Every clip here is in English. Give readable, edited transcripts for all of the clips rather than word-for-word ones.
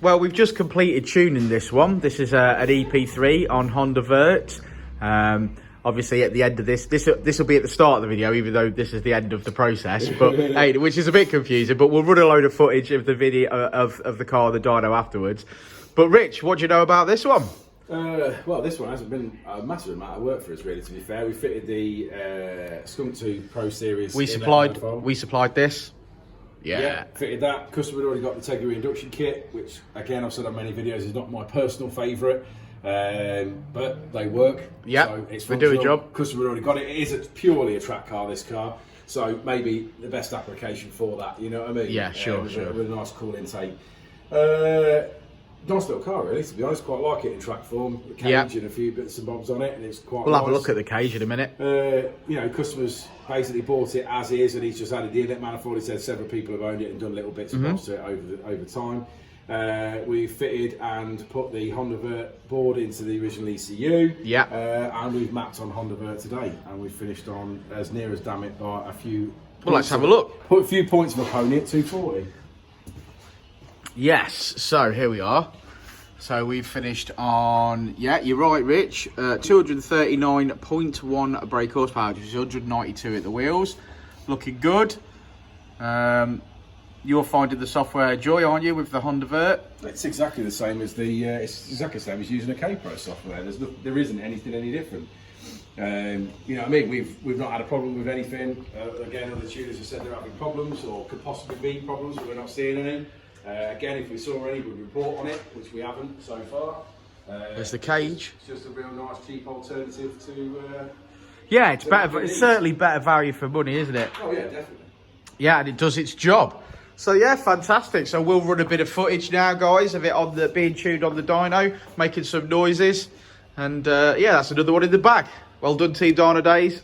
Well, we've just completed tuning this one. This is an EP3 on Honda Vert. Obviously, at the end of this will be at the start of the video, even though this is the end of the process. But hey, which is a bit confusing. But we'll run a load of footage of the video of the car, the dyno afterwards. But Rich, what do you know about this one? Well, this one hasn't been a massive amount of work for us, really. To be fair, we fitted the Skunk 2 Pro Series. We supplied this. Yeah, fitted that. Customer had already got the Tegra induction kit, which again I've said on many videos is not my personal favourite, but they work. Yeah, so it's they do a job. Customer already got it. It is purely a track car, this car, so maybe the best application for that. You know what I mean? Yeah, sure. With a nice cool intake. Nice little car, really. To be honest, quite like it in track form. The cage and a few bits and bobs on it, and it's quite. We'll nice. have a look at the cage in a minute. You know, customers basically bought it as is, and he's just added the inlet manifold. He said several people have owned it and done little bits and bobs to it over time. We fitted and put the Honda Vert board into the original ECU. Yeah. And we've mapped on Honda Vert today, and we finished on as near as damn it by a few. Well, let's have a look. Put a few points of a pony at 240. Yes, so here we are. So we've finished on, yeah, you're right, Rich, 239.1 brake horsepower, which is 192 at the wheels. Looking good. You're finding the software joy, aren't you, with the Honda Vert? It's exactly the same as it's exactly the same as using a K-Pro software. There isn't anything any different. You know what I mean? We've not had a problem with anything. Again, other tuners have said they're having problems or could possibly be problems, but we're not seeing any. Again, if we saw any, we'd report on it, which we haven't so far. There's the cage. It's just a real nice, cheap alternative to. Yeah, it's better. It's certainly better value for money, isn't it? Oh yeah, definitely. Yeah, and it does its job. So yeah, fantastic. So we'll run a bit of footage now, guys, of it on the being tuned on the dyno, making some noises, and yeah, that's another one in the bag. Well done, Team Dynodaze.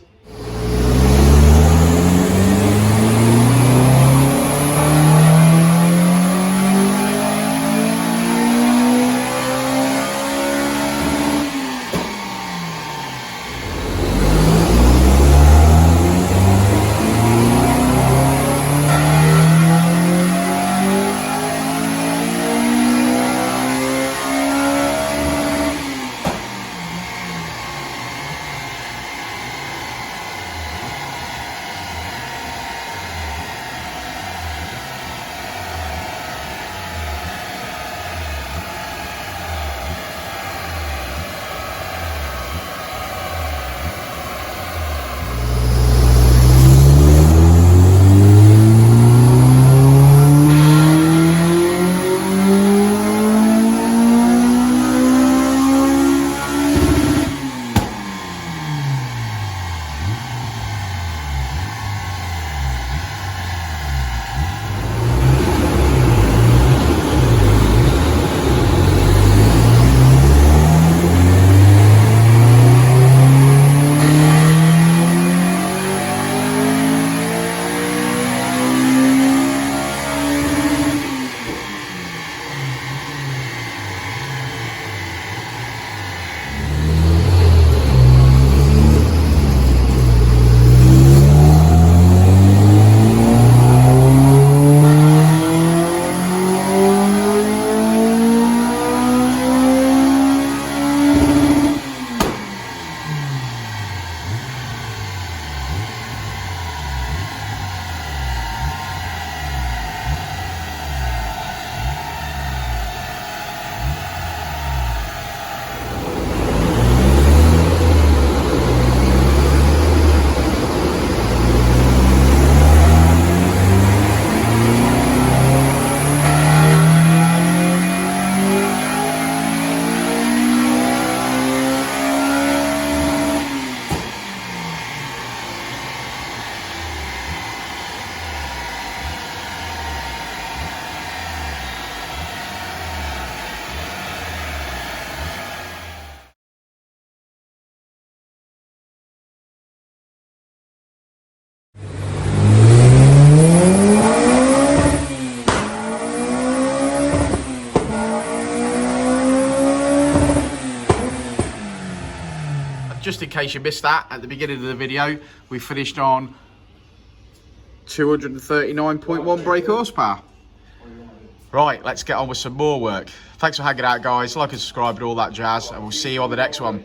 Just in case you missed that at the beginning of the video, we finished on 239.1 brake horsepower. Right, let's get on with some more work. Thanks for hanging out, guys. Like and subscribe and all that jazz, and we'll see you on the next one.